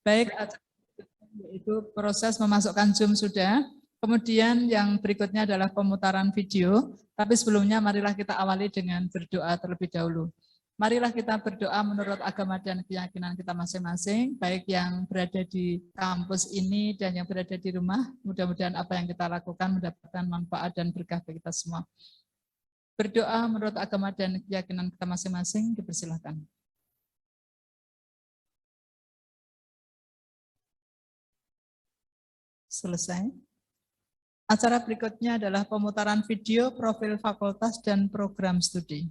Baik, yaitu proses memasukkan Zoom sudah. Kemudian yang berikutnya adalah pemutaran video. Tapi sebelumnya marilah kita awali dengan berdoa terlebih dahulu. Marilah kita berdoa menurut agama dan keyakinan kita masing-masing, baik yang berada di kampus ini dan yang berada di rumah. Mudah-mudahan apa yang kita lakukan mendapatkan manfaat dan berkah bagi kita semua. Berdoa menurut agama dan keyakinan kita masing-masing, dipersilahkan. Selesai. Acara berikutnya adalah pemutaran video profil fakultas dan program studi.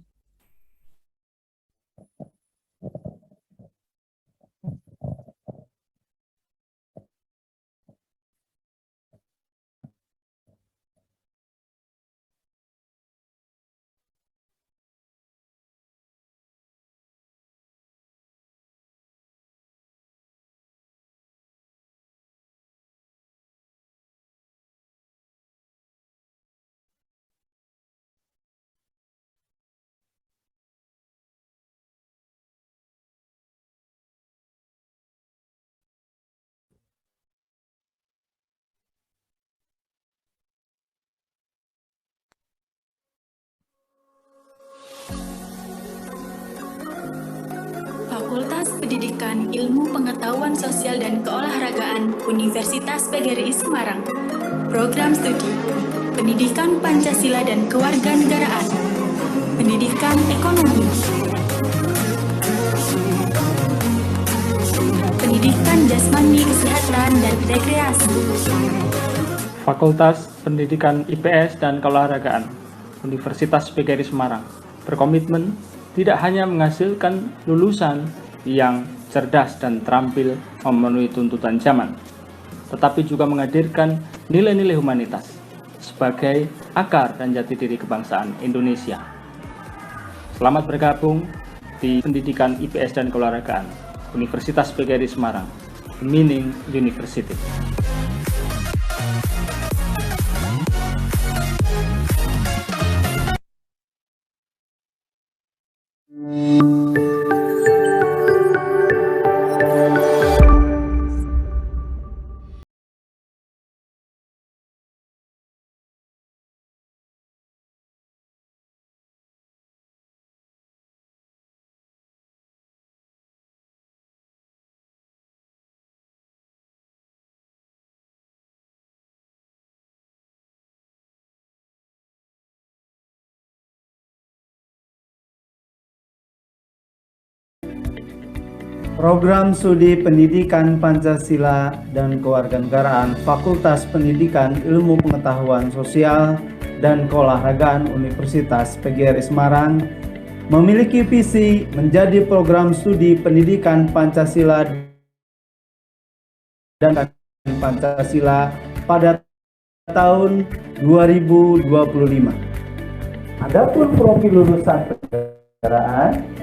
Fakultas Pendidikan Ilmu Pengetahuan Sosial dan Keolahragaan Universitas PGRI Semarang. Program studi Pendidikan Pancasila dan Kewarganegaraan, Pendidikan Ekonomi, Pendidikan Jasmani Kesehatan dan Rekreasi. Fakultas Pendidikan IPS dan Keolahragaan Universitas PGRI Semarang berkomitmen tidak hanya menghasilkan lulusan yang cerdas dan terampil memenuhi tuntutan zaman, tetapi juga menghadirkan nilai-nilai humanitas sebagai akar dan jati diri kebangsaan Indonesia. Selamat bergabung di Pendidikan IPS dan Keolahragaan Universitas PGRI Semarang, Meaning University. Program Studi Pendidikan Pancasila dan Kewarganegaraan Fakultas Pendidikan Ilmu Pengetahuan Sosial dan Keolahragaan Universitas PGRI Semarang memiliki visi menjadi program studi pendidikan Pancasila dan Pancasila pada tahun 2025. Adapun profil lulusan kenegaraan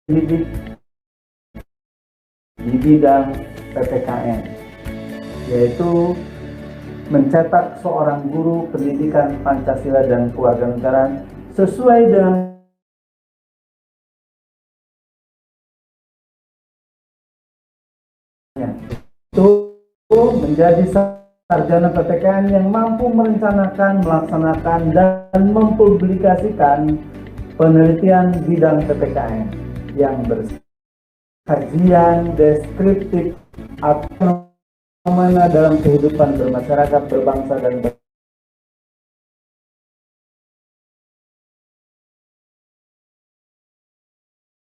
didik di bidang PPKN, yaitu mencetak seorang guru pendidikan Pancasila dan kewarganegaraan sesuai dengan itu menjadi sarjana PPKN yang mampu merencanakan, melaksanakan, dan mempublikasikan penelitian bidang PPKN yang berkajian deskriptif atau fenomena dalam kehidupan bermasyarakat, berbangsa, dan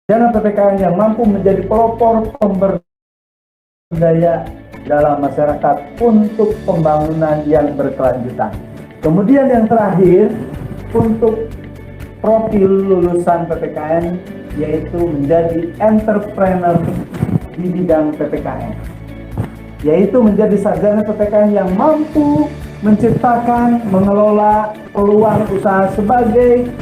sarjana PPKN yang mampu menjadi pelopor pemberdaya dalam masyarakat untuk pembangunan yang berkelanjutan. Kemudian yang terakhir, untuk profil lulusan PPKN yaitu menjadi entrepreneur di bidang PPKN, yaitu menjadi sarjana PPKN yang mampu menciptakan, mengelola peluang usaha sebagai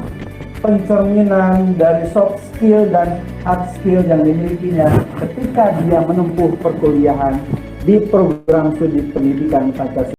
pencerminan dari soft skill dan hard skill yang dimilikinya ketika dia menempuh perkuliahan di program studi pendidikan Pancasila.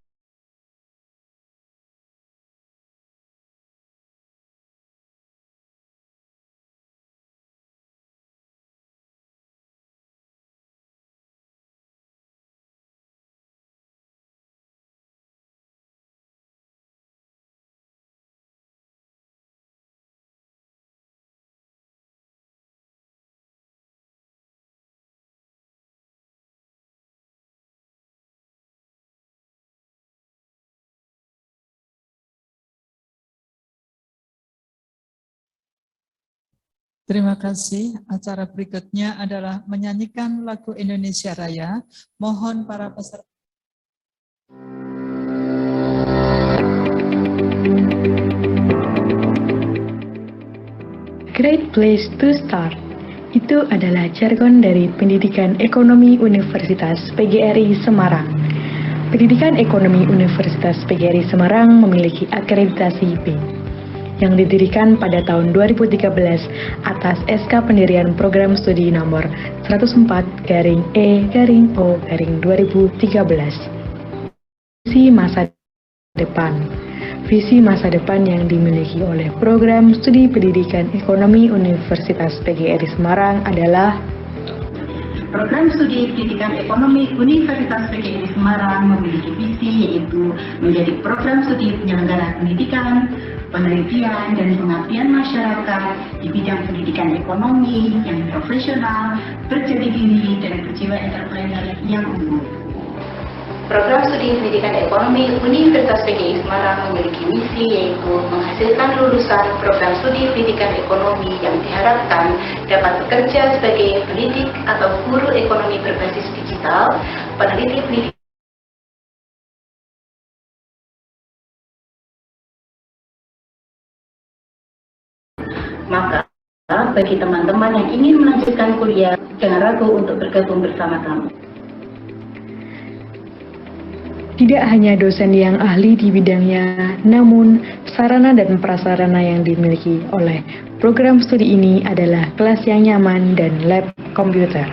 Terima kasih. Acara berikutnya adalah menyanyikan lagu Indonesia Raya. Mohon para peserta. Great place to start. Itu adalah jargon dari Pendidikan Ekonomi Universitas PGRI Semarang. Pendidikan Ekonomi Universitas PGRI Semarang memiliki akreditasi B yang didirikan pada tahun 2013 atas SK Pendirian Program Studi nomor 104/E/O/2013. Visi masa depan. Visi masa depan yang dimiliki oleh Program Studi Pendidikan Ekonomi Universitas PGRI Semarang adalah Program Studi Pendidikan Ekonomi Universitas PGRI Semarang memiliki visi yaitu menjadi program studi penyelenggara pendidikan, penelitian, dan pengabdian masyarakat di bidang pendidikan ekonomi yang profesional, berjati diri, dan berjiwa entrepreneur yang unggul. Program Studi Pendidikan Ekonomi Universitas PGRI Semarang memiliki misi yaitu menghasilkan lulusan program studi pendidikan ekonomi yang diharapkan dapat bekerja sebagai pendidik atau guru ekonomi berbasis digital, peneliti pendidikan, maka bagi teman-teman yang ingin melanjutkan kuliah, jangan ragu untuk bergabung bersama kami. tidak hanya dosen yang ahli di bidangnya, namun sarana dan prasarana yang dimiliki oleh program studi ini adalah kelas yang nyaman dan lab komputer.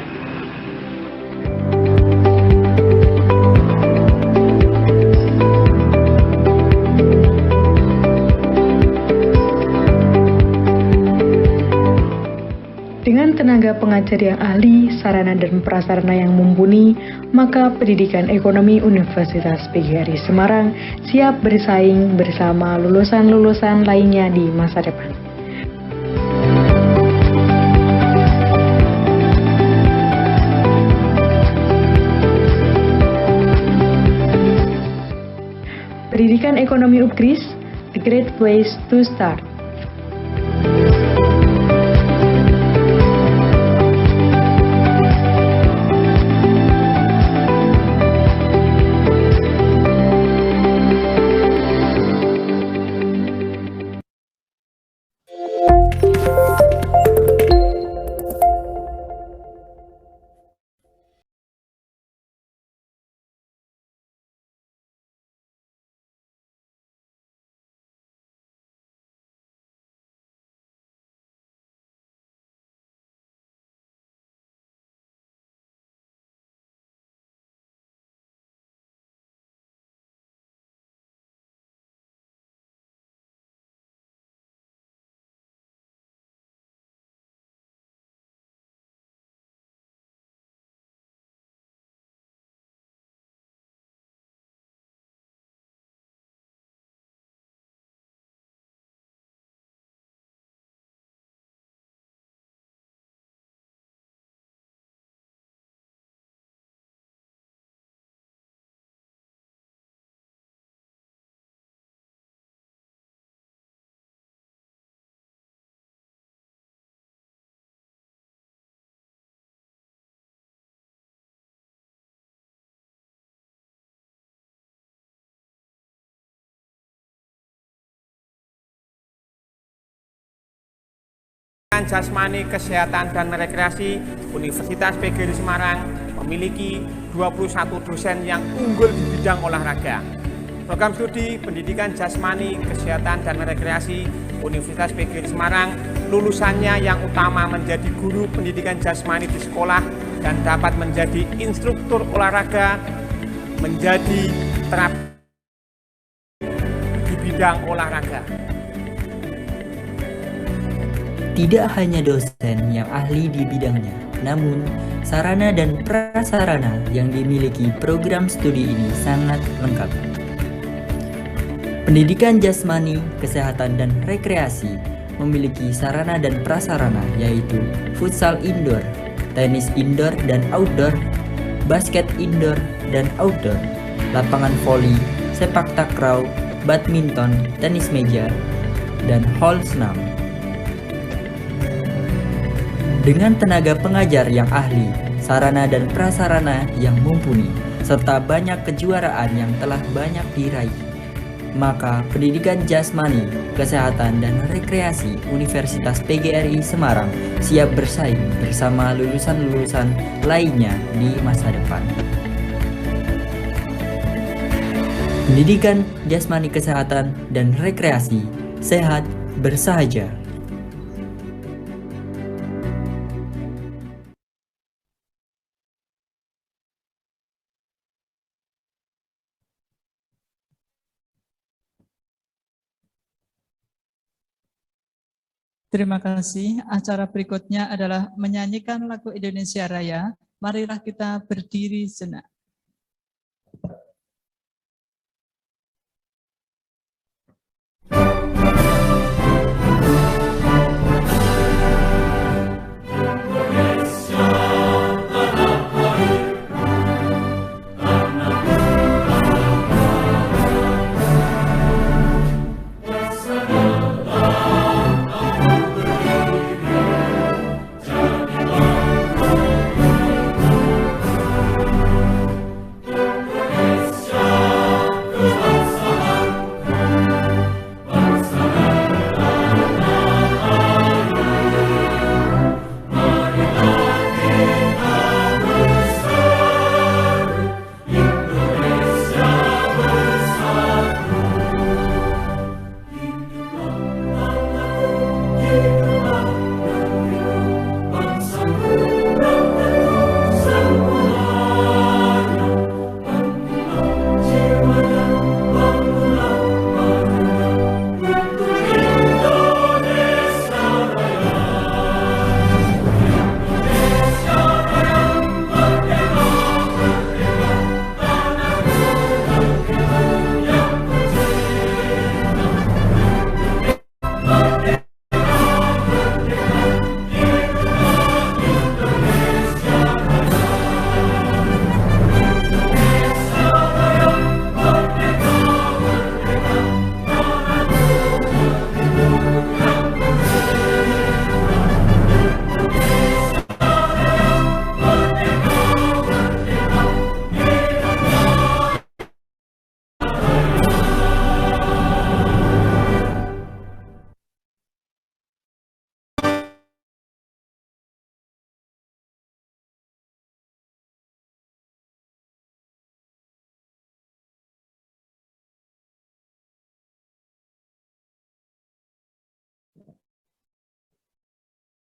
Dengan tenaga pengajar yang ahli, sarana dan prasarana yang mumpuni, maka Pendidikan Ekonomi Universitas PGRI Semarang siap bersaing bersama lulusan-lulusan lainnya di masa depan. Pendidikan Ekonomi UPGRIS, a great place to start. Jasmani, Kesehatan, dan Rekreasi Universitas PGRI Semarang memiliki 21 dosen yang unggul di bidang olahraga. Program studi Pendidikan Jasmani, Kesehatan, dan Rekreasi Universitas PGRI Semarang lulusannya yang utama menjadi guru pendidikan jasmani di sekolah dan dapat menjadi instruktur olahraga, menjadi terapi di bidang olahraga. Tidak hanya dosen yang ahli di bidangnya, namun sarana dan prasarana yang dimiliki program studi ini sangat lengkap. Pendidikan Jasmani, Kesehatan, dan Rekreasi memiliki sarana dan prasarana yaitu futsal indoor, tenis indoor dan outdoor, basket indoor dan outdoor, lapangan voli, sepak takraw, badminton, tenis meja, dan hall senam. dengan tenaga pengajar yang ahli, sarana dan prasarana yang mumpuni, serta banyak kejuaraan yang telah banyak diraih. Maka pendidikan jasmani, kesehatan, dan rekreasi Universitas PGRI Semarang siap bersaing bersama lulusan-lulusan lainnya di masa depan. Pendidikan jasmani, kesehatan, dan rekreasi, sehat bersahaja. Terima kasih. Acara berikutnya adalah menyanyikan lagu Indonesia Raya. Marilah kita berdiri sejenak.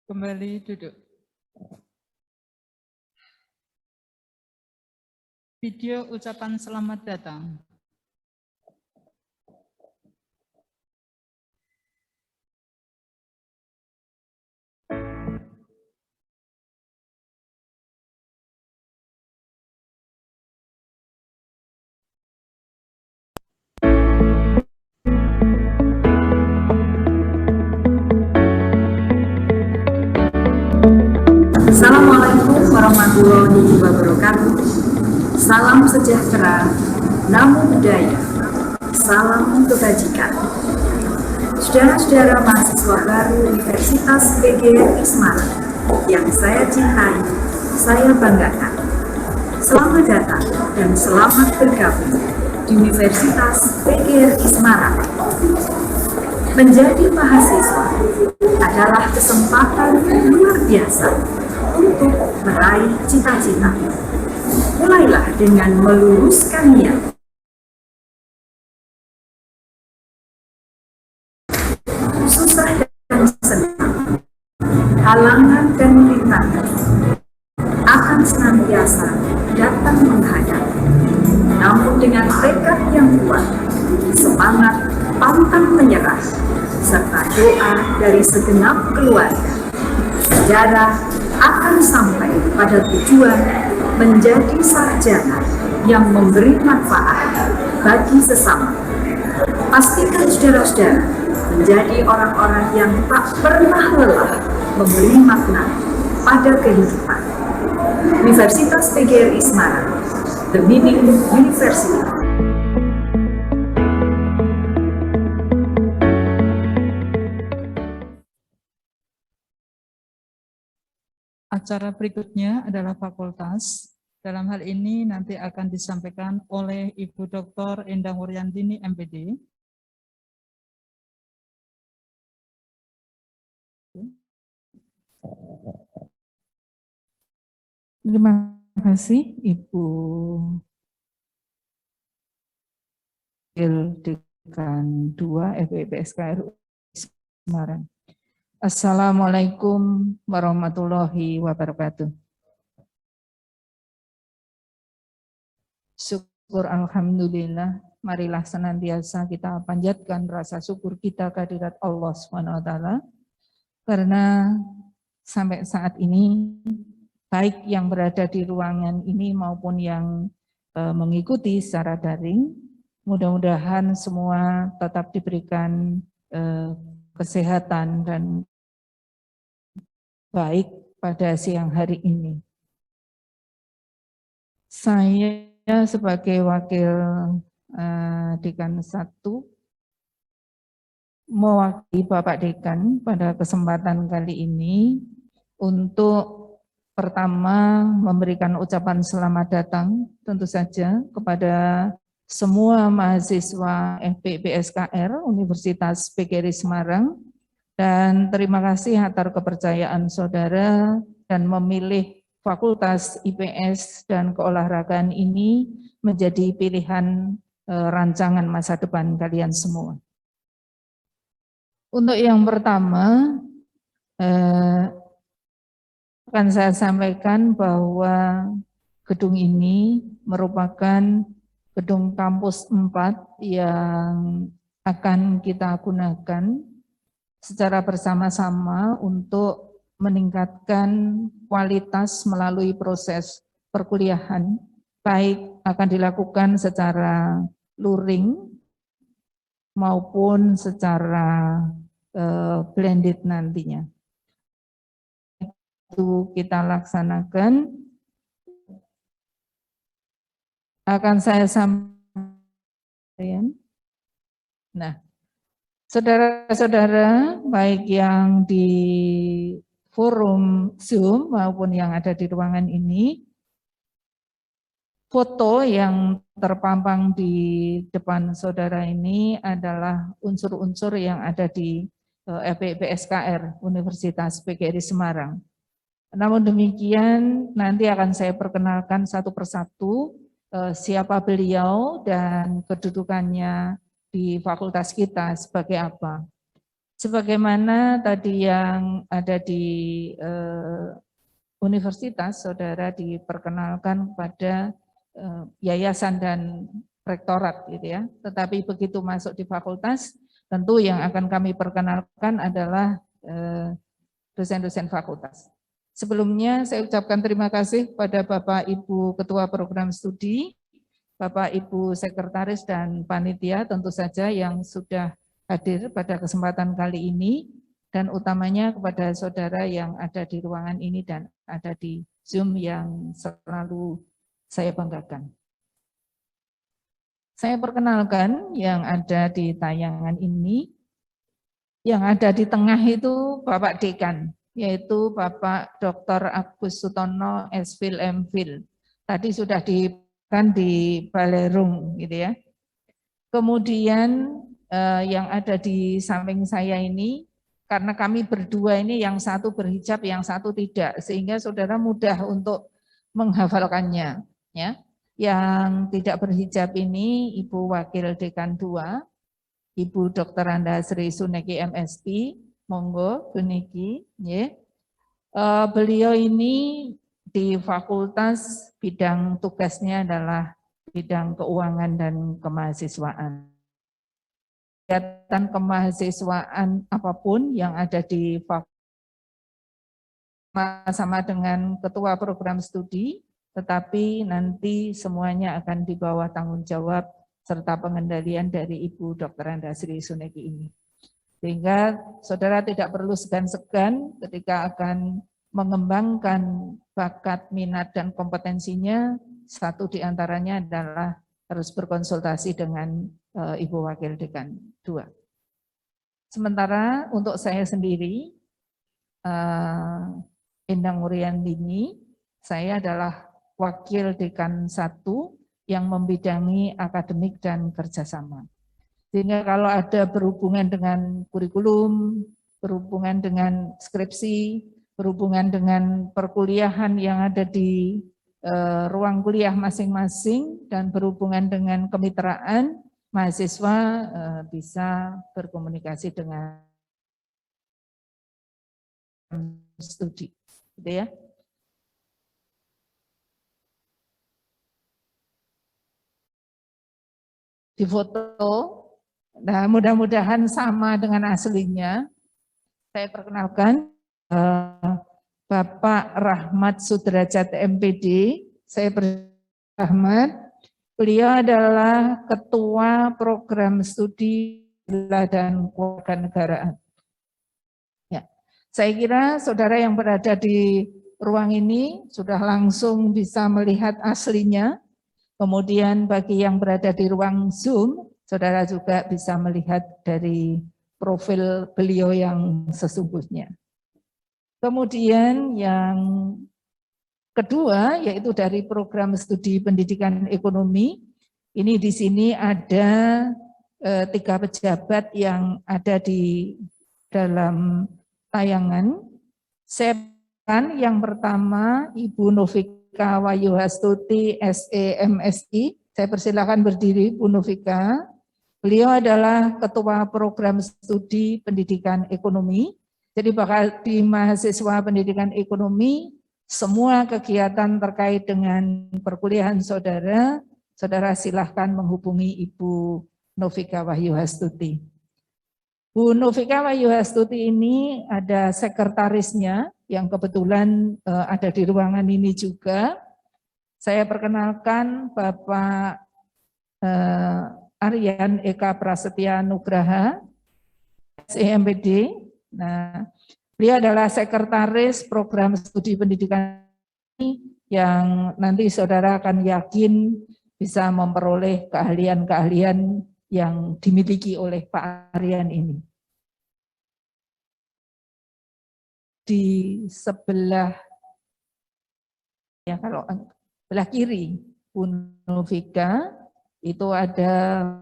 Kembali duduk. Video ucapan selamat datang. Assalamualaikum warahmatullahi wabarakatuh. Salam sejahtera, namo buddhaya, salam kebajikan. Saudara-saudara mahasiswa baru Universitas PGRI Semarang yang saya cintai, saya banggakan. Selamat datang dan selamat bergabung di Universitas PGRI Semarang. Menjadi mahasiswa adalah kesempatan luar biasa untuk meraih cita-cita. Mulailah dengan meluruskan niat. Susah dan senang, halangan dan rintangan akan senantiasa datang menghadap. Namun dengan tekad yang kuat, semangat pantang menyerah, serta doa dari segenap keluarga, sejarah akan sampai pada tujuan menjadi sarjana yang memberi manfaat bagi sesama. Pastikan saudara-saudara menjadi orang-orang yang tak pernah lelah memberi makna pada kehidupan. Universitas PGRI Semarang, The Meaning University. acara berikutnya adalah fakultas. Dalam hal ini nanti akan disampaikan oleh Ibu Dr. Endang Wuryantini, MPD. Terima kasih Ibu Dekan 2 FEPSKRU Semarang. Assalamualaikum warahmatullahi wabarakatuh. Syukur alhamdulillah, marilah senantiasa kita panjatkan rasa syukur kita kehadirat Allah SWT, karena sampai saat ini baik yang berada di ruangan ini maupun yang mengikuti secara daring, mudah-mudahan semua tetap diberikan kesehatan dan baik pada siang hari ini. Saya sebagai wakil Dekan 1 mewakili Bapak Dekan pada kesempatan kali ini untuk pertama memberikan ucapan selamat datang tentu saja kepada semua mahasiswa FPPSKR Universitas PGRI Semarang, dan terima kasih atas kepercayaan saudara dan memilih Fakultas IPS dan Keolahragaan ini menjadi pilihan rancangan masa depan kalian semua. Untuk yang pertama, akan saya sampaikan bahwa gedung ini merupakan gedung kampus 4 yang akan kita gunakan secara bersama-sama untuk meningkatkan kualitas melalui proses perkuliahan, baik akan dilakukan secara luring maupun secara blended nantinya. Itu kita laksanakan. Akan saya sampaikan. Nah, saudara-saudara, baik yang di forum Zoom maupun yang ada di ruangan ini, foto yang terpampang di depan saudara ini adalah unsur-unsur yang ada di FPPSKR Universitas PGRI Semarang. Namun demikian, nanti akan saya perkenalkan satu persatu siapa beliau dan kedudukannya di fakultas kita sebagai apa. Sebagaimana tadi yang ada di universitas, saudara diperkenalkan kepada yayasan dan rektorat gitu ya. Tetapi begitu masuk di fakultas, tentu yang akan kami perkenalkan adalah dosen-dosen fakultas. Sebelumnya saya ucapkan terima kasih kepada Bapak Ibu Ketua Program Studi, Bapak Ibu Sekretaris dan Panitia tentu saja yang sudah hadir pada kesempatan kali ini, dan utamanya kepada saudara yang ada di ruangan ini dan ada di Zoom yang selalu saya banggakan. Saya perkenalkan yang ada di tayangan ini, yang ada di tengah itu Bapak Dekan, yaitu Bapak Dr. Agus Sutono, S.Phil, M.Phil. Tadi sudah di Balerung gitu ya. Kemudian yang ada di samping saya ini, karena kami berdua ini yang satu berhijab, yang satu tidak, sehingga saudara mudah untuk menghafalkannya. Ya. Yang tidak berhijab ini Ibu Wakil Dekan 2, Ibu Dr. Anda Sri Suneki MSP, monggo Suneki. Ya. Beliau ini di fakultas bidang tugasnya adalah bidang keuangan dan kemahasiswaan. Kegiatan kemahasiswaan apapun yang ada di fakultas sama dengan ketua program studi, tetapi nanti semuanya akan di bawah tanggung jawab serta pengendalian dari Ibu Dr. Anda Sri Suneki ini. Sehingga saudara tidak perlu segan-segan ketika akan mengembangkan bakat, minat, dan kompetensinya. Satu di antaranya adalah harus berkonsultasi dengan Ibu Wakil Dekan 2. Sementara untuk saya sendiri, Endang Wuryandini. Saya adalah Wakil Dekan 1 yang membidangi akademik dan kerjasama. Sehingga kalau ada berhubungan dengan kurikulum, berhubungan dengan skripsi, berhubungan dengan perkuliahan yang ada di ruang kuliah masing-masing, dan berhubungan dengan kemitraan, mahasiswa bisa berkomunikasi dengan studi, gitu ya. Di foto, nah mudah-mudahan sama dengan aslinya. Saya perkenalkan Bapak Rahmat Sudrajat MPD. Saya Rahmat. Beliau adalah Ketua Program Studi dan Kewarganegaraan. Ya, saya kira saudara yang berada di ruang ini sudah langsung bisa melihat aslinya. Kemudian bagi yang berada di ruang Zoom, saudara juga bisa melihat dari profil beliau yang sesungguhnya. Kemudian yang kedua, yaitu dari program studi pendidikan ekonomi. Ini di sini ada 3 pejabat yang ada di dalam tayangan. Saya yang pertama, Ibu Novika Wayuhastuti, SE MSI. Saya persilakan berdiri, Bu Novika. Beliau adalah Ketua Program Studi Pendidikan Ekonomi. Jadi bakal di mahasiswa pendidikan ekonomi, semua kegiatan terkait dengan perkuliahan saudara, saudara silahkan menghubungi Ibu Novika Wayuhastuti. Bu Novika Wayuhastuti ini ada sekretarisnya yang kebetulan ada di ruangan ini juga. Saya perkenalkan Bapak Aryan Eka Prasetya Nugraha, SEMPD. Nah, beliau adalah sekretaris program studi pendidikan yang nanti saudara akan yakin bisa memperoleh keahlian-keahlian yang dimiliki oleh Pak Aryan ini. Di sebelah, ya kalau sebelah kiri, Bu Novika, itu ada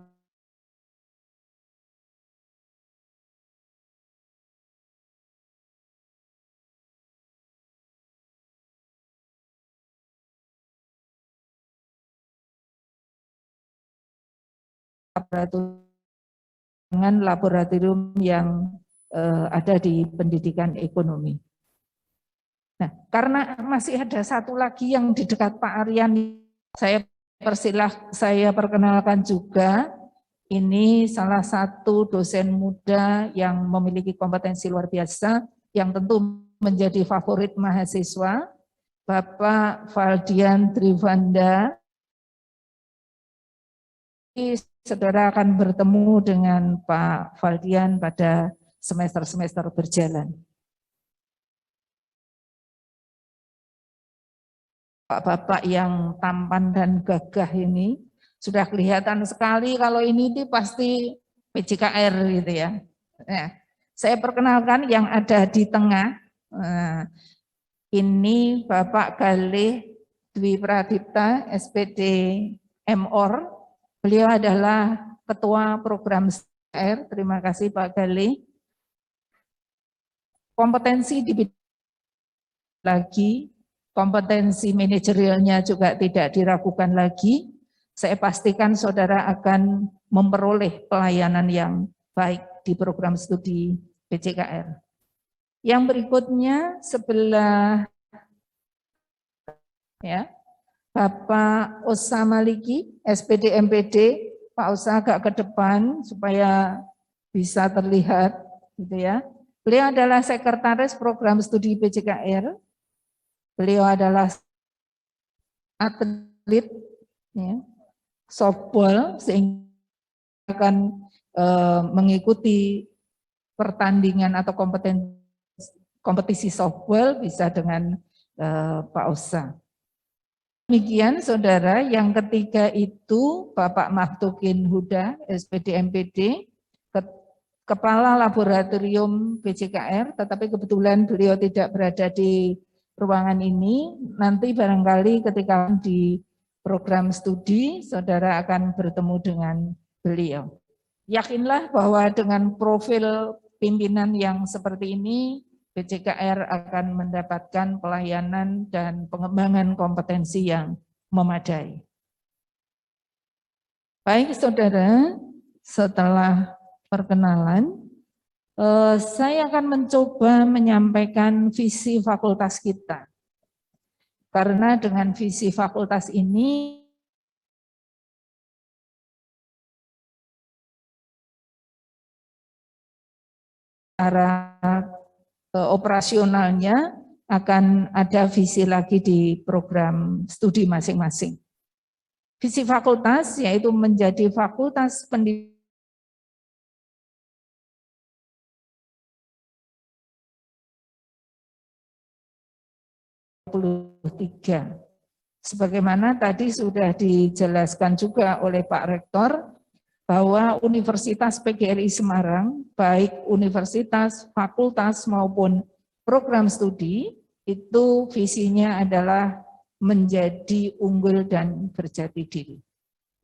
dengan laboratorium yang ada di pendidikan ekonomi. Nah, karena masih ada satu lagi yang di dekat Pak Aryan, saya perkenalkan juga, ini salah satu dosen muda yang memiliki kompetensi luar biasa, yang tentu menjadi favorit mahasiswa, Bapak Valdian Trivanda. Saudara akan bertemu dengan Pak Valdian pada semester-semester berjalan. Bapak-bapak yang tampan dan gagah ini sudah kelihatan sekali kalau ini pasti PJKR gitu ya. Nah, saya perkenalkan yang ada di tengah. Nah, ini Bapak Galih Dwi Pradipta, SPD MOR. Beliau adalah Ketua Program SR. Terima kasih Pak Galih. Kompetensi di bidang lagi, kompetensi manajerialnya juga tidak diragukan lagi. Saya pastikan saudara akan memperoleh pelayanan yang baik di program studi PJKR. Yang berikutnya sebelah ya, Bapak Osa Maliki, SPD MPD. Pak Osa agak ke depan supaya bisa terlihat, gitu ya. Beliau adalah sekretaris program studi PJKR. Beliau adalah atlet, ya, softball, sehingga akan mengikuti pertandingan atau kompetisi softball bisa dengan Pak Osa. Demikian saudara, yang ketiga itu Bapak Mahtukin Huda, SPD MPD, Kepala Laboratorium PJKR, tetapi kebetulan beliau tidak berada di ruangan ini, nanti barangkali ketika di program studi, saudara akan bertemu dengan beliau. Yakinlah bahwa dengan profil pimpinan yang seperti ini, PJKR akan mendapatkan pelayanan dan pengembangan kompetensi yang memadai. Baik saudara, setelah perkenalan, saya akan mencoba menyampaikan visi fakultas kita. Karena dengan visi fakultas ini, cara operasionalnya akan ada visi lagi di program studi masing-masing. Visi fakultas yaitu menjadi fakultas pendidikan sebagaimana tadi sudah dijelaskan juga oleh Pak Rektor bahwa Universitas PGRI Semarang, baik universitas, fakultas maupun program studi, itu visinya adalah menjadi unggul dan berjati diri.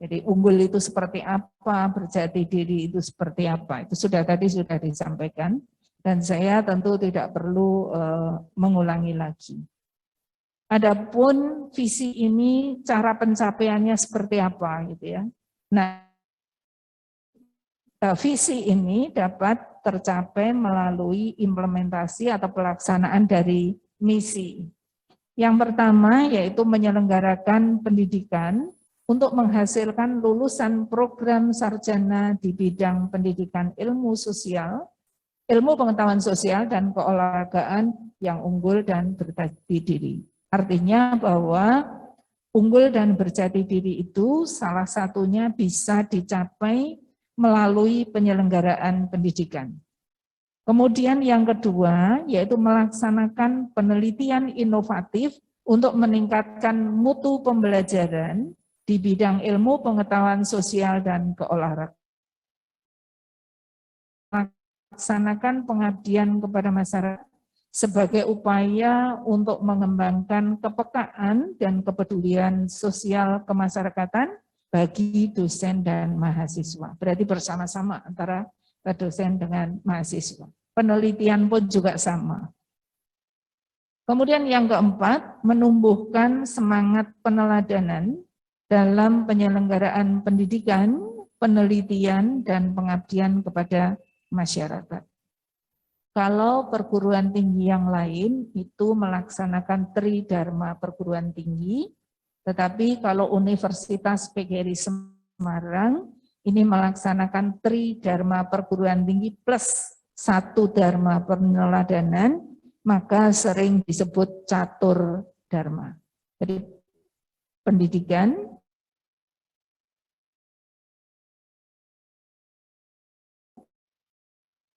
Jadi unggul itu seperti apa, berjati diri itu seperti apa, itu tadi sudah disampaikan, dan saya tentu tidak perlu mengulangi lagi. Adapun visi ini cara pencapaiannya seperti apa gitu ya. Nah, visi ini dapat tercapai melalui implementasi atau pelaksanaan dari misi. Yang pertama yaitu menyelenggarakan pendidikan untuk menghasilkan lulusan program sarjana di bidang pendidikan ilmu sosial, ilmu pengetahuan sosial dan keolahragaan yang unggul dan berjati diri. Artinya bahwa unggul dan berjati diri itu salah satunya bisa dicapai melalui penyelenggaraan pendidikan. Kemudian yang kedua yaitu melaksanakan penelitian inovatif untuk meningkatkan mutu pembelajaran di bidang ilmu pengetahuan sosial dan keolahragaan. Melaksanakan pengabdian kepada masyarakat sebagai upaya untuk mengembangkan kepekaan dan kepedulian sosial kemasyarakatan bagi dosen dan mahasiswa. Berarti bersama-sama antara dosen dengan mahasiswa. Penelitian pun juga sama. Kemudian yang keempat, menumbuhkan semangat peneladanan dalam penyelenggaraan pendidikan, penelitian, dan pengabdian kepada masyarakat. Kalau perguruan tinggi yang lain itu melaksanakan Tridharma perguruan tinggi, tetapi kalau Universitas PGRI Semarang ini melaksanakan Tridharma perguruan tinggi plus 1 Dharma peneladanan, maka sering disebut Catur Dharma. Jadi pendidikan,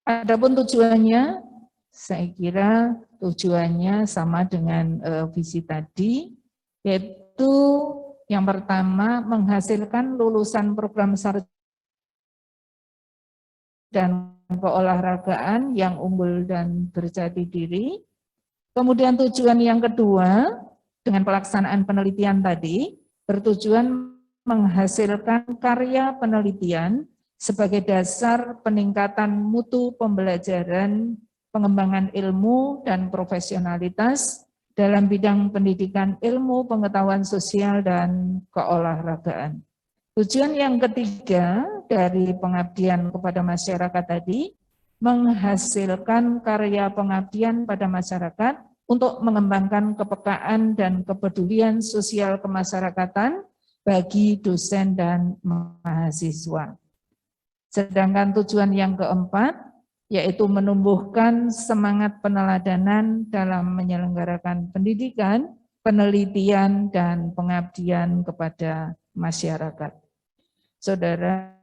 adapun tujuannya, saya kira tujuannya sama dengan visi tadi, yaitu yang pertama menghasilkan lulusan program sarjana dan keolahragaan yang unggul dan berjati diri. Kemudian tujuan yang kedua dengan pelaksanaan penelitian tadi bertujuan menghasilkan karya penelitian sebagai dasar peningkatan mutu pembelajaran, pengembangan ilmu dan profesionalitas dalam bidang pendidikan ilmu pengetahuan sosial dan keolahragaan. Tujuan yang ketiga dari pengabdian kepada masyarakat tadi, menghasilkan karya pengabdian pada masyarakat untuk mengembangkan kepekaan dan kepedulian sosial kemasyarakatan bagi dosen dan mahasiswa. Sedangkan tujuan yang keempat, yaitu menumbuhkan semangat peneladanan dalam menyelenggarakan pendidikan, penelitian, dan pengabdian kepada masyarakat. Saudara,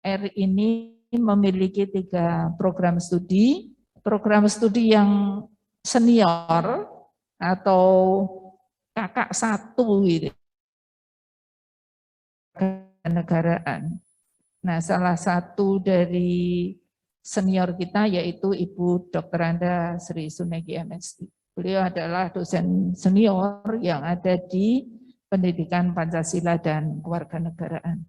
R ini memiliki 3 program studi yang senior atau kakak 1 gitu, kenegaraan. Nah, salah satu dari senior kita yaitu Ibu Dr. Anda Sri Sunegi MSI. Beliau adalah dosen senior yang ada di Pendidikan Pancasila dan Kewarganegaraan.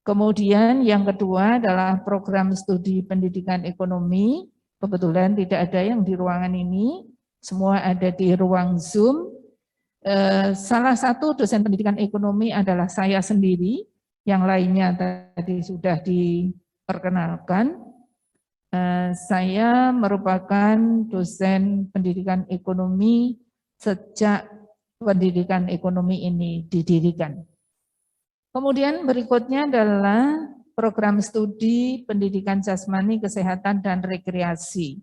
Kemudian yang kedua adalah program studi pendidikan ekonomi. Kebetulan tidak ada yang di ruangan ini, semua ada di ruang Zoom. Salah satu dosen pendidikan ekonomi adalah saya sendiri, yang lainnya tadi sudah diperkenalkan. Saya merupakan dosen pendidikan ekonomi sejak pendidikan ekonomi ini didirikan. Kemudian berikutnya adalah program studi pendidikan jasmani, kesehatan, dan rekreasi.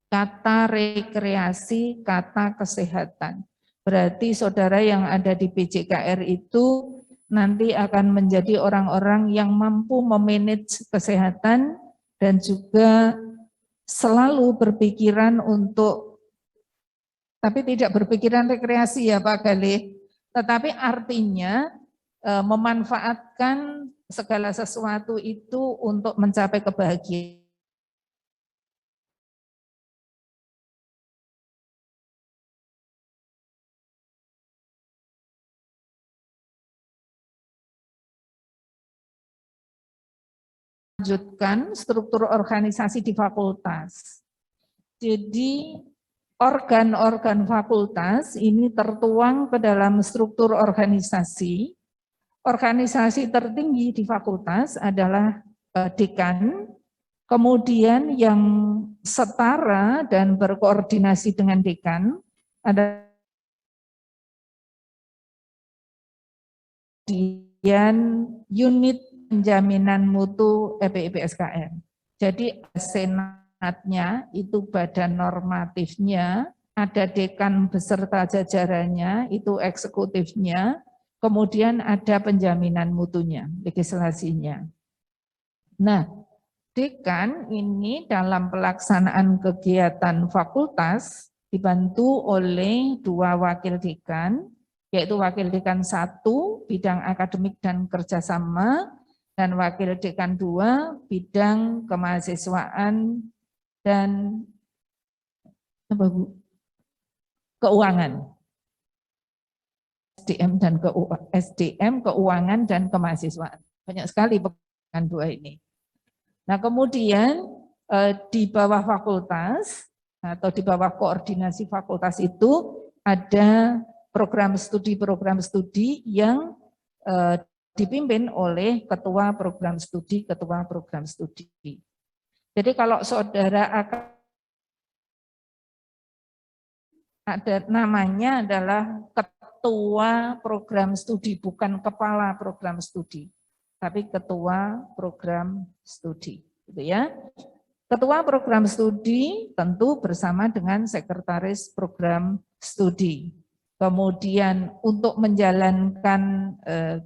Kata rekreasi, kata kesehatan. Berarti saudara yang ada di PJKR itu nanti akan menjadi orang-orang yang mampu memanage kesehatan dan juga selalu berpikiran untuk, tapi tidak berpikiran rekreasi ya Pak Galih, tetapi artinya memanfaatkan segala sesuatu itu untuk mencapai kebahagiaan. Lanjutkan struktur organisasi di fakultas. Jadi organ-organ fakultas ini tertuang ke dalam struktur organisasi. Organisasi tertinggi di fakultas adalah dekan, kemudian yang setara dan berkoordinasi dengan dekan ada kemudian unit penjaminan mutu EPIPSKR. Jadi senatnya itu badan normatifnya, ada dekan beserta jajarannya, itu eksekutifnya, kemudian ada penjaminan mutunya, legislasinya. Nah, dekan ini dalam pelaksanaan kegiatan fakultas dibantu oleh 2 wakil dekan, yaitu wakil dekan 1 bidang akademik dan kerjasama, dan wakil dekan 2 bidang kemahasiswaan dan keuangan. SDM, keuangan, dan kemahasiswaan. Banyak sekali pekerjaan 2 ini. Nah kemudian di bawah fakultas atau di bawah koordinasi fakultas itu ada program studi yang dipimpin oleh ketua program studi. Jadi kalau saudara ada namanya adalah ketua program studi, bukan kepala program studi, tapi ketua program studi, gitu ya. Ketua program studi tentu bersama dengan sekretaris program studi. Kemudian untuk menjalankan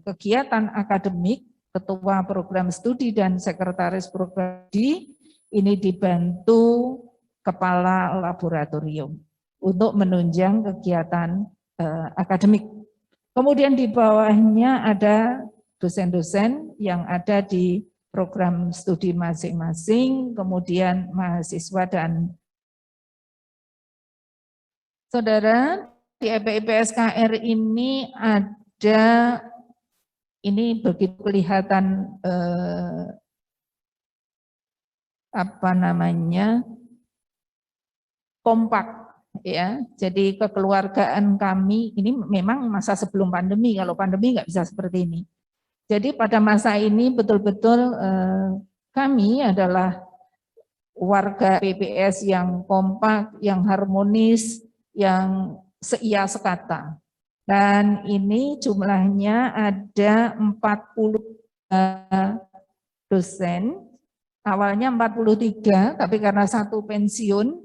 kegiatan akademik, ketua program studi dan sekretaris program studi ini dibantu kepala laboratorium untuk menunjang kegiatan akademik. Kemudian di bawahnya ada dosen-dosen yang ada di program studi masing-masing, kemudian mahasiswa dan saudara. Di EPIPSKR ini ada, ini begitu kelihatan kompak ya. Jadi kekeluargaan kami ini memang masa sebelum pandemi, kalau pandemi nggak bisa seperti ini. Jadi pada masa ini betul-betul kami adalah warga PPS yang kompak, yang harmonis, yang seia sekata. Dan ini jumlahnya ada 40 dosen, awalnya 43, tapi karena 1 pensiun,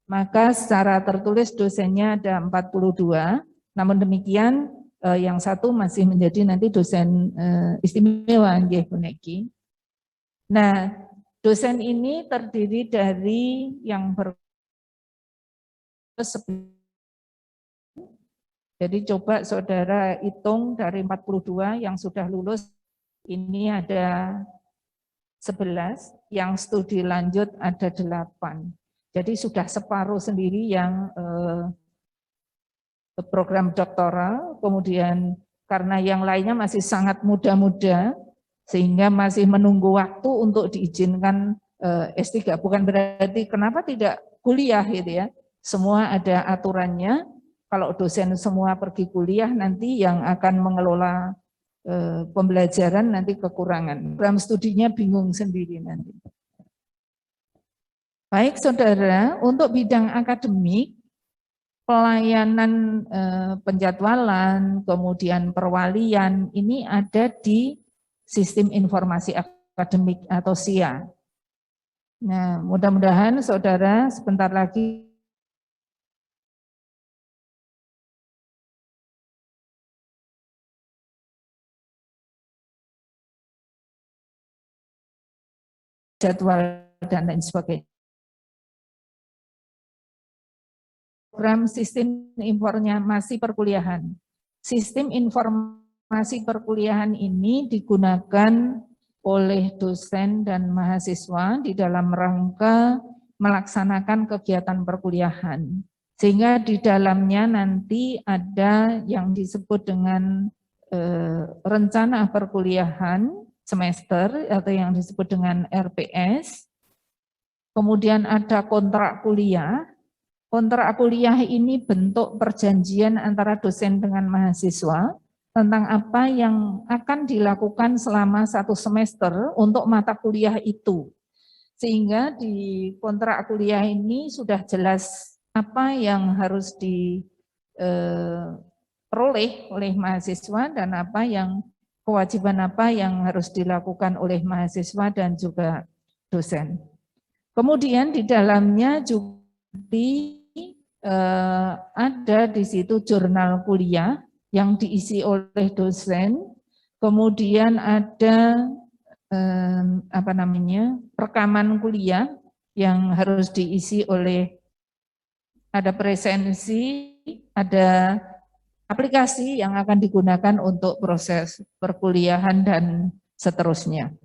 maka secara tertulis dosennya ada 42, namun demikian yang 1 masih menjadi nanti dosen istimewa, nggih Bu Neki. Nah, dosen ini terdiri dari yang jadi coba saudara hitung dari 42 yang sudah lulus, ini ada 11, yang studi lanjut ada 8. Jadi sudah separuh sendiri yang program doktoral, kemudian karena yang lainnya masih sangat muda-muda, sehingga masih menunggu waktu untuk diizinkan S3. Bukan berarti kenapa tidak kuliah gitu ya. Semua ada aturannya. Kalau dosen semua pergi kuliah, nanti yang akan mengelola pembelajaran nanti kekurangan. Program studinya bingung sendiri nanti. Baik saudara, untuk bidang akademik, pelayanan penjadwalan, kemudian perwalian, ini ada di Sistem Informasi Akademik atau SIA. Nah, mudah-mudahan saudara sebentar lagi jadwal dan lain sebagainya. Program sistem informasi perkuliahan. Sistem informasi perkuliahan ini digunakan oleh dosen dan mahasiswa di dalam rangka melaksanakan kegiatan perkuliahan. Sehingga di dalamnya nanti ada yang disebut dengan rencana perkuliahan semester atau yang disebut dengan RPS. Kemudian ada kontrak kuliah. Kontrak kuliah ini bentuk perjanjian antara dosen dengan mahasiswa tentang apa yang akan dilakukan selama 1 semester untuk mata kuliah itu. Sehingga di kontrak kuliah ini sudah jelas apa yang harus diperoleh oleh mahasiswa dan apa yang kewajiban apa yang harus dilakukan oleh mahasiswa dan juga dosen. Kemudian di dalamnya juga ada di situ jurnal kuliah yang diisi oleh dosen, kemudian ada rekaman kuliah yang harus diisi oleh, ada presensi, ada aplikasi yang akan digunakan untuk proses perkuliahan dan seterusnya.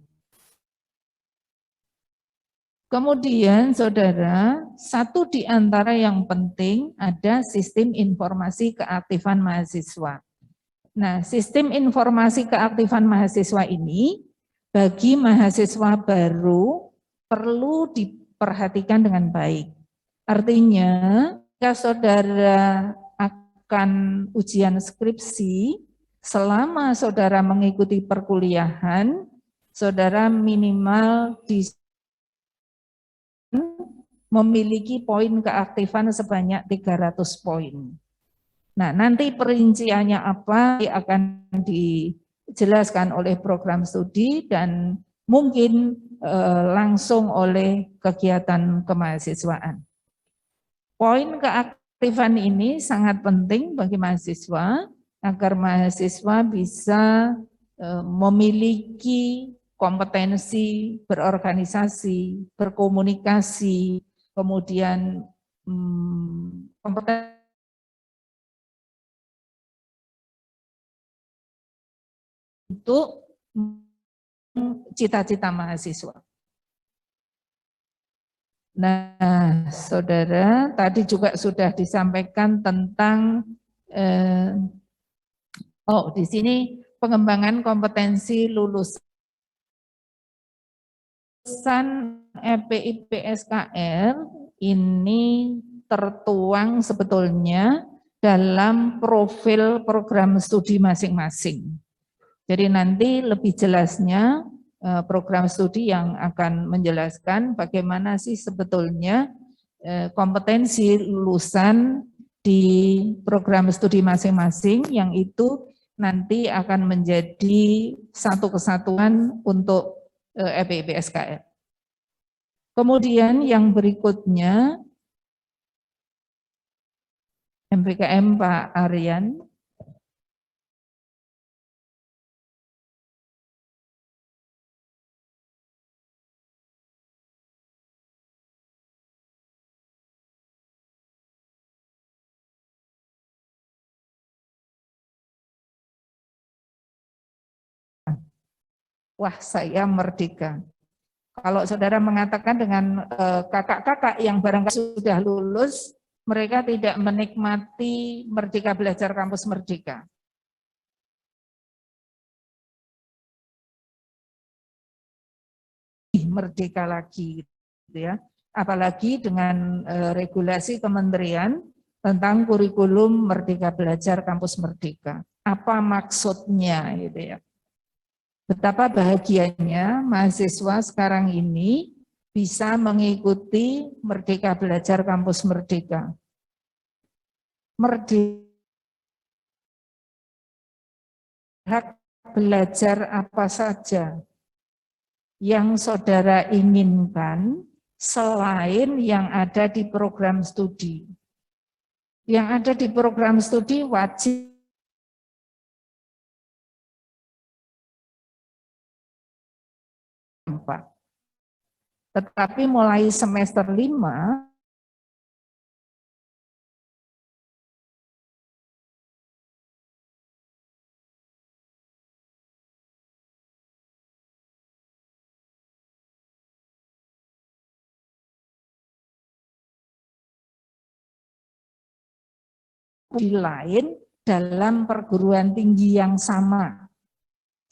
Kemudian saudara, satu di antara yang penting ada sistem informasi keaktifan mahasiswa. Nah, sistem informasi keaktifan mahasiswa ini bagi mahasiswa baru perlu diperhatikan dengan baik. Artinya, jika saudara akan ujian skripsi, selama saudara mengikuti perkuliahan, saudara minimal memiliki poin keaktifan sebanyak 300 poin. Nah, nanti perinciannya apa akan dijelaskan oleh program studi dan mungkin langsung oleh kegiatan kemahasiswaan. Poin keaktifan ini sangat penting bagi mahasiswa agar mahasiswa bisa memiliki kompetensi berorganisasi, berkomunikasi, kemudian kompetensi untuk cita-cita mahasiswa. Nah, saudara, tadi juga sudah disampaikan tentang di sini pengembangan kompetensi lulusan EPI-PSKR ini tertuang sebetulnya dalam profil program studi masing-masing. Jadi nanti lebih jelasnya program studi yang akan menjelaskan bagaimana sih sebetulnya kompetensi lulusan di program studi masing-masing yang itu nanti akan menjadi satu kesatuan untuk EPI-PSKR. Kemudian yang berikutnya, MPKM Pak Aryan. Wah, saya merdeka. Kalau saudara mengatakan dengan kakak-kakak yang barangkali sudah lulus, mereka tidak menikmati Merdeka Belajar Kampus Merdeka. Merdeka lagi, gitu ya. Apalagi dengan regulasi kementerian tentang kurikulum Merdeka Belajar Kampus Merdeka. Apa maksudnya, gitu ya? Betapa bahagianya mahasiswa sekarang ini bisa mengikuti Merdeka Belajar Kampus Merdeka. Hak belajar apa saja yang saudara inginkan selain yang ada di program studi. Yang ada di program studi wajib tetapi mulai semester 5 di lain dalam perguruan tinggi yang sama.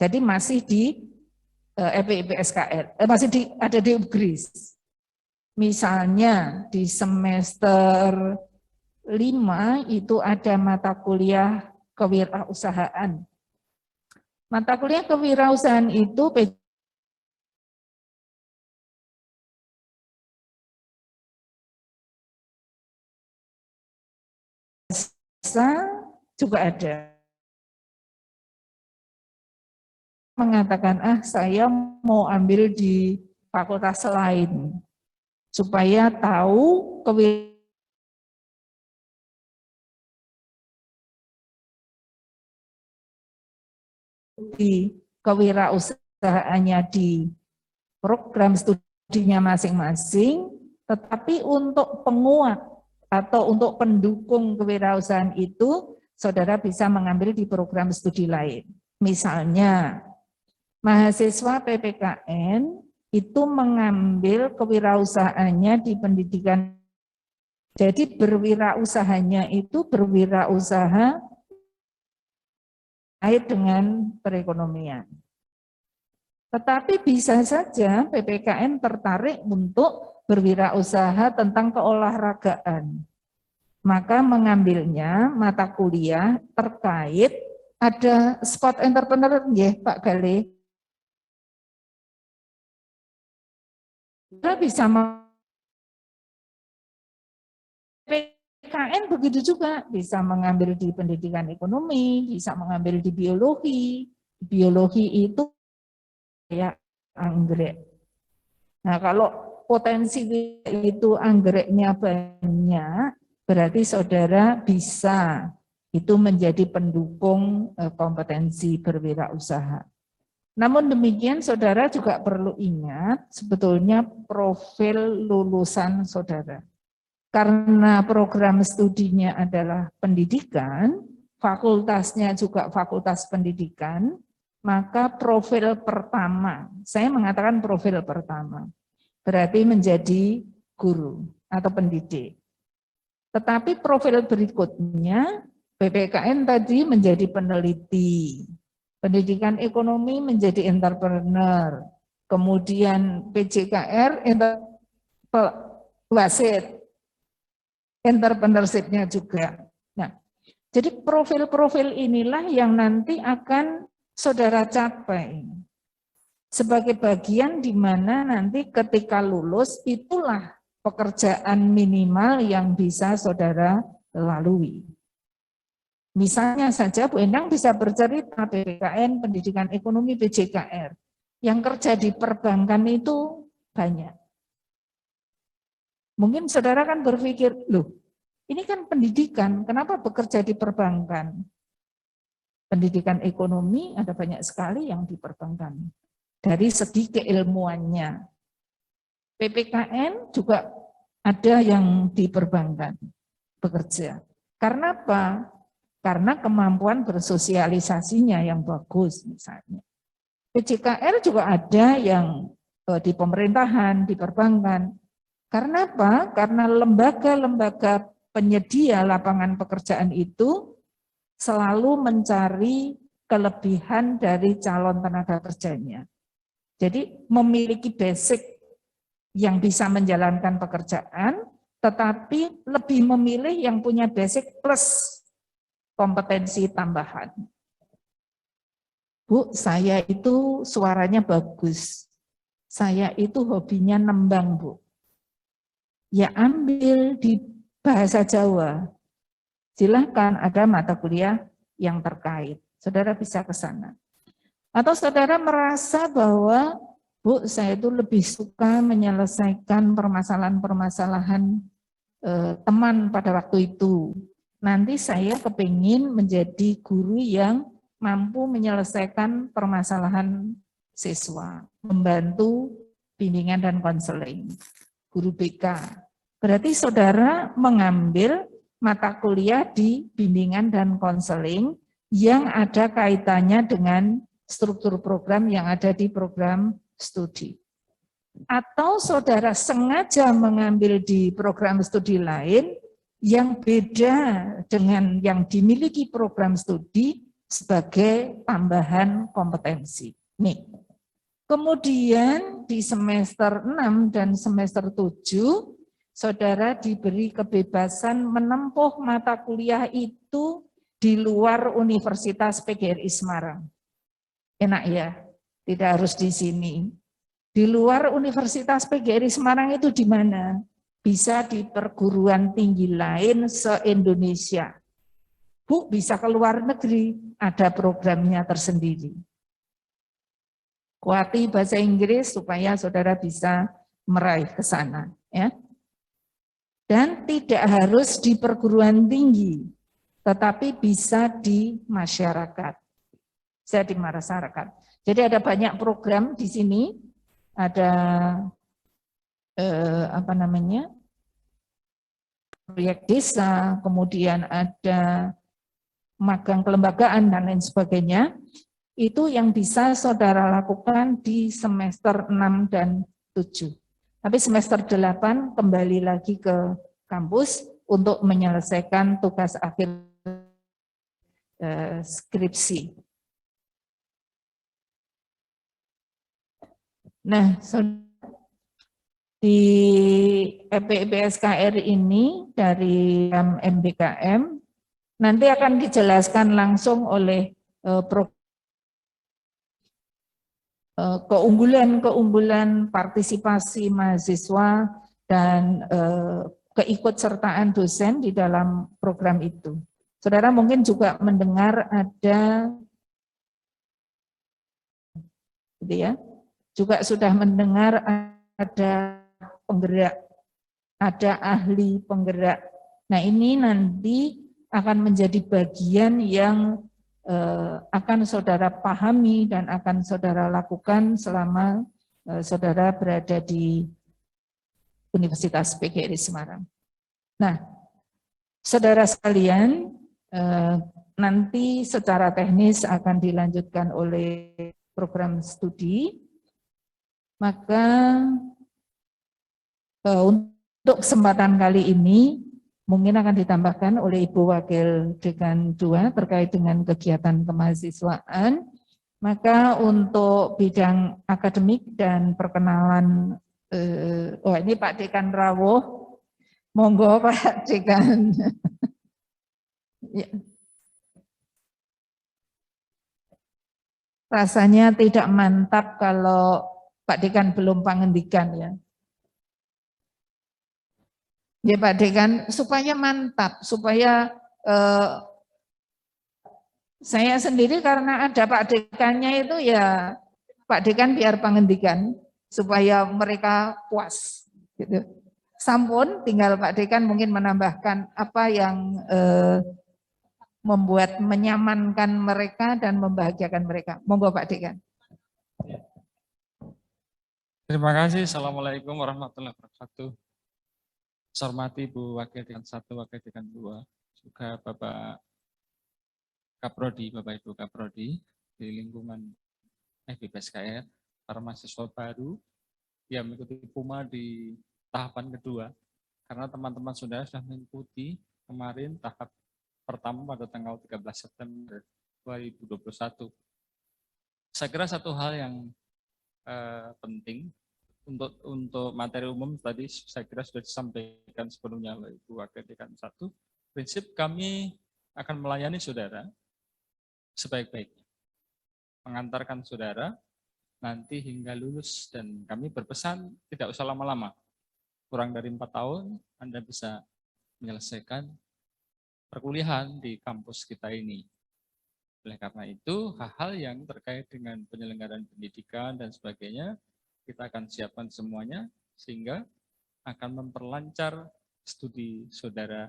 Jadi masih di FIIP SKR, masih ada di UGRIS. Misalnya di semester 5 itu ada mata kuliah kewirausahaan. Mata kuliah kewirausahaan itu juga ada. Mengatakan, saya mau ambil di fakultas lain, supaya tahu kewirausahaannya di program studinya masing-masing, tetapi untuk penguat atau untuk pendukung kewirausahaan itu, saudara bisa mengambil di program studi lain. Misalnya, mahasiswa PPKN itu mengambil kewirausahaannya di pendidikan. Jadi berwirausahanya itu berwirausaha kait dengan perekonomian. Tetapi bisa saja PPKN tertarik untuk berwirausaha tentang keolahragaan. Maka mengambilnya mata kuliah terkait ada spot entrepreneur, ya Pak Gale. Kita bisa PPKN begitu juga, bisa mengambil di pendidikan ekonomi, bisa mengambil di biologi. Biologi itu ya anggrek. Nah, kalau potensi itu anggreknya banyak, berarti saudara bisa itu menjadi pendukung kompetensi berwirausaha. Namun demikian saudara juga perlu ingat sebetulnya profil lulusan saudara. Karena program studinya adalah pendidikan, fakultasnya juga fakultas pendidikan, maka profil pertama, saya mengatakan profil pertama, berarti menjadi guru atau pendidik. Tetapi profil berikutnya, PPKN tadi menjadi peneliti, pendidikan ekonomi menjadi entrepreneur, kemudian PJKR, wasit, entrepreneurship-nya juga. Nah, jadi profil-profil inilah yang nanti akan saudara capai sebagai bagian di mana nanti ketika lulus itulah pekerjaan minimal yang bisa saudara lalui. Misalnya saja Bu Endang bisa bercerita PPKN, pendidikan ekonomi, PJKR. Yang kerja di perbankan itu banyak. Mungkin saudara kan berpikir, loh ini kan pendidikan, kenapa bekerja di perbankan? Pendidikan ekonomi ada banyak sekali yang di perbankan. Dari segi keilmuannya. PPKN juga ada yang di perbankan bekerja. Karena apa? Karena kemampuan bersosialisasinya yang bagus misalnya. PJKR juga ada yang di pemerintahan, di perbankan. Karena apa? Karena lembaga-lembaga penyedia lapangan pekerjaan itu selalu mencari kelebihan dari calon tenaga kerjanya. Jadi memiliki basic yang bisa menjalankan pekerjaan, tetapi lebih memilih yang punya basic plus kompetensi tambahan. Bu, saya itu suaranya bagus. Saya itu hobinya nembang, Bu. Ya ambil di bahasa Jawa. Silahkan ada mata kuliah yang terkait. Saudara bisa ke sana. Atau saudara merasa bahwa, Bu, saya itu lebih suka menyelesaikan permasalahan-permasalahan teman pada waktu itu. Nanti saya kepingin menjadi guru yang mampu menyelesaikan permasalahan siswa, membantu bimbingan dan konseling, guru BK. Berarti saudara mengambil mata kuliah di bimbingan dan konseling yang ada kaitannya dengan struktur program yang ada di program studi. Atau saudara sengaja mengambil di program studi lain yang beda dengan yang dimiliki program studi sebagai tambahan kompetensi. Nih. Kemudian di semester 6 dan semester 7, saudara diberi kebebasan menempuh mata kuliah itu di luar Universitas PGRI Semarang. Enak ya, tidak harus di sini. Di luar Universitas PGRI Semarang itu di mana? Bisa di perguruan tinggi lain se-Indonesia. Bu, bisa ke luar negeri, ada programnya tersendiri. Kuati bahasa Inggris supaya saudara bisa meraih ke sana. Ya. Dan tidak harus di perguruan tinggi, tetapi bisa di masyarakat. Bisa di masyarakat. Jadi ada banyak program di sini, ada proyek desa, kemudian ada magang kelembagaan dan lain sebagainya, itu yang bisa saudara lakukan di semester 6 dan 7. Tapi semester 8 kembali lagi ke kampus untuk menyelesaikan tugas akhir skripsi. Nah, di EPIPSKR ini dari MBKM nanti akan dijelaskan langsung oleh keunggulan partisipasi mahasiswa dan keikutsertaan dosen di dalam program itu. Saudara mungkin juga mendengar ada, gitu ya, juga sudah mendengar ada penggerak, ada ahli penggerak. Nah ini nanti akan menjadi bagian yang akan saudara pahami dan akan saudara lakukan selama saudara berada di Universitas PGRI Semarang. Nah, saudara sekalian, nanti secara teknis akan dilanjutkan oleh program studi, maka untuk kesempatan kali ini mungkin akan ditambahkan oleh Ibu Wakil Dekan 2 terkait dengan kegiatan kemahasiswaan. Maka untuk bidang akademik dan perkenalan, ini Pak Dekan Rawuh, monggo Pak Dekan. Ya. Rasanya tidak mantap kalau Pak Dekan belum pangendikan ya. Ya Pak Dekan, supaya mantap, supaya saya sendiri karena ada Pak Dekannya itu ya Pak Dekan biar pangendikan supaya mereka puas. Gitu. Sampun, tinggal Pak Dekan mungkin menambahkan apa yang membuat menyamankan mereka dan membahagiakan mereka. Monggo Pak Dekan. Terima kasih. Assalamualaikum warahmatullahi wabarakatuh. Saya hormati Bu Wakil Dekan 1, Wakil Dekan 2, juga Bapak Kaprodi, Bapak Ibu Kaprodi di lingkungan FIPSKR, para mahasiswa baru ya mengikuti PUMA di tahapan kedua, karena teman-teman saudara sudah mengikuti kemarin tahap pertama pada tanggal 13 September 2021. Saya kira satu hal yang penting untuk materi umum tadi saya kira sudah disampaikan sebelumnya oleh Ibu Wakil Dekan 1. Prinsip kami akan melayani saudara sebaik-baiknya, mengantarkan saudara nanti hingga lulus, dan kami berpesan tidak usah lama-lama, kurang dari 4 tahun Anda bisa menyelesaikan perkuliahan di kampus kita ini. Oleh karena itu, hal-hal yang terkait dengan penyelenggaraan pendidikan dan sebagainya, kita akan siapkan semuanya, sehingga akan memperlancar studi saudara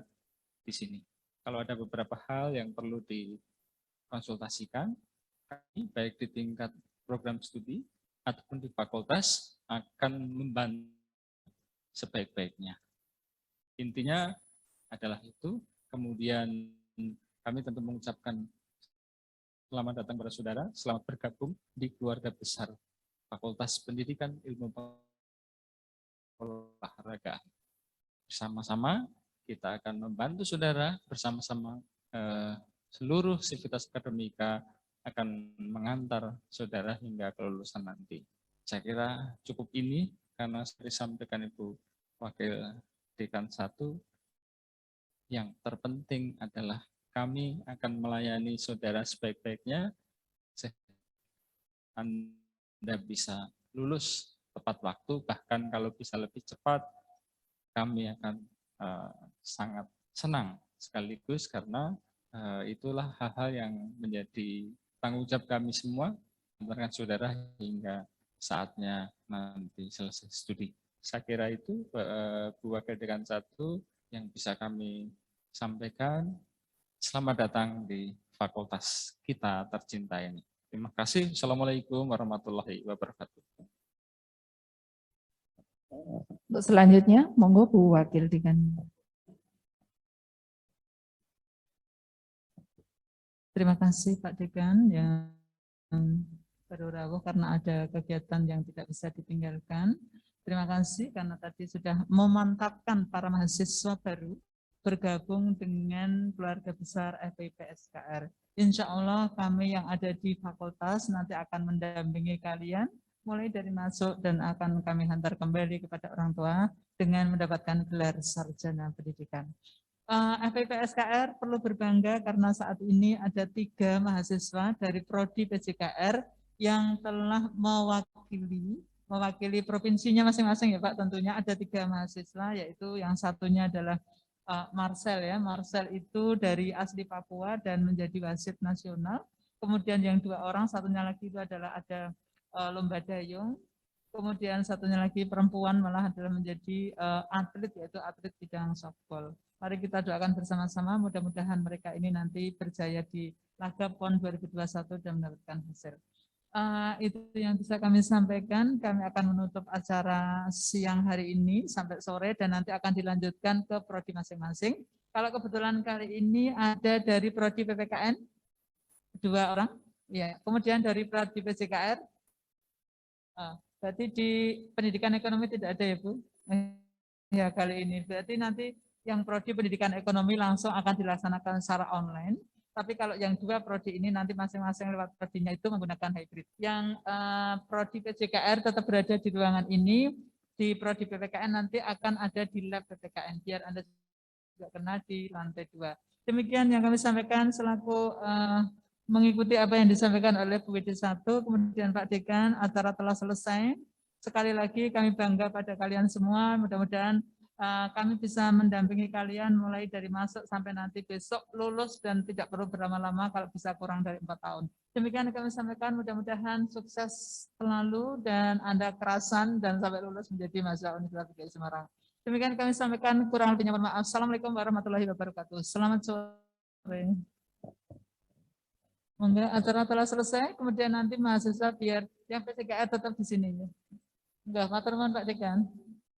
di sini. Kalau ada beberapa hal yang perlu dikonsultasikan, kami baik di tingkat program studi ataupun di fakultas akan membantu sebaik-baiknya. Intinya adalah itu. Kemudian kami tentu mengucapkan selamat datang kepada saudara, selamat bergabung di keluarga besar Fakultas Pendidikan Ilmu Olahraga. Bersama-sama kita akan membantu saudara, bersama-sama seluruh sivitas akademika akan mengantar saudara hingga kelulusan nanti. Saya kira cukup ini, karena seperti disampaikan Ibu Wakil Dekan 1, yang terpenting adalah kami akan melayani saudara sebaik-baiknya, Anda bisa lulus tepat waktu, bahkan kalau bisa lebih cepat, kami akan sangat senang sekaligus, karena itulah hal-hal yang menjadi tanggung jawab kami semua, mengantarkan saudara hingga saatnya nanti selesai studi. Saya kira itu Bu Wakil Dekan 1 yang bisa kami sampaikan. Selamat datang di fakultas kita tercinta ini. Terima kasih. Assalamualaikum warahmatullahi wabarakatuh. Untuk selanjutnya, monggo Bu Wakil Dekan. Terima kasih Pak Dekan yang baru rawuh karena ada kegiatan yang tidak bisa ditinggalkan. Terima kasih karena tadi sudah memantapkan para mahasiswa baru bergabung dengan keluarga besar FIP SKR. Insya Allah kami yang ada di fakultas nanti akan mendampingi kalian mulai dari masuk dan akan kami hantar kembali kepada orang tua dengan mendapatkan gelar sarjana pendidikan. FIP SKR perlu berbangga karena saat ini ada 3 mahasiswa dari Prodi PJKR yang telah mewakili provinsinya masing-masing ya Pak. Tentunya ada 3 mahasiswa, yaitu yang satunya adalah Marcel ya. Marcel itu dari asli Papua dan menjadi wasit nasional. Kemudian yang 2 orang, satunya lagi itu adalah ada lomba dayung. Kemudian satunya lagi perempuan malah adalah menjadi atlet, yaitu atlet bidang softball. Mari kita doakan bersama-sama, mudah-mudahan mereka ini nanti berjaya di laga PON 2021 dan mendapatkan hasil. Itu yang bisa kami sampaikan. Kami akan menutup acara siang hari ini sampai sore dan nanti akan dilanjutkan ke prodi masing-masing. Kalau kebetulan kali ini ada dari prodi PPKN 2 orang, ya. Kemudian dari prodi PJKR, berarti di pendidikan ekonomi tidak ada ya Bu? Ya kali ini. Berarti nanti yang prodi pendidikan ekonomi langsung akan dilaksanakan secara online. Tapi kalau yang 2 prodi ini nanti masing-masing lewat prodinya itu menggunakan hybrid. Yang prodi PJKR tetap berada di ruangan ini, di prodi PPKN nanti akan ada di lab PPKN, biar Anda juga kena di lantai 2. Demikian yang kami sampaikan selaku mengikuti apa yang disampaikan oleh Bu WD 1, kemudian Pak Dekan, acara telah selesai. Sekali lagi kami bangga pada kalian semua, mudah-mudahan kami bisa mendampingi kalian mulai dari masuk sampai nanti besok lulus dan tidak perlu berlama-lama kalau bisa kurang dari 4 tahun. Demikian yang kami sampaikan, mudah-mudahan sukses selalu dan Anda kerasan dan sampai lulus menjadi mahasiswa Universitas PGRI Semarang. Demikian kami sampaikan, kurang lebihnya mohon maaf. Assalamualaikum warahmatullahi wabarakatuh. Selamat sore. Monggo, acara telah selesai, kemudian nanti mahasiswa biar yang PJKR tetap di sini. Enggak, matur nuwun Pak Dekan.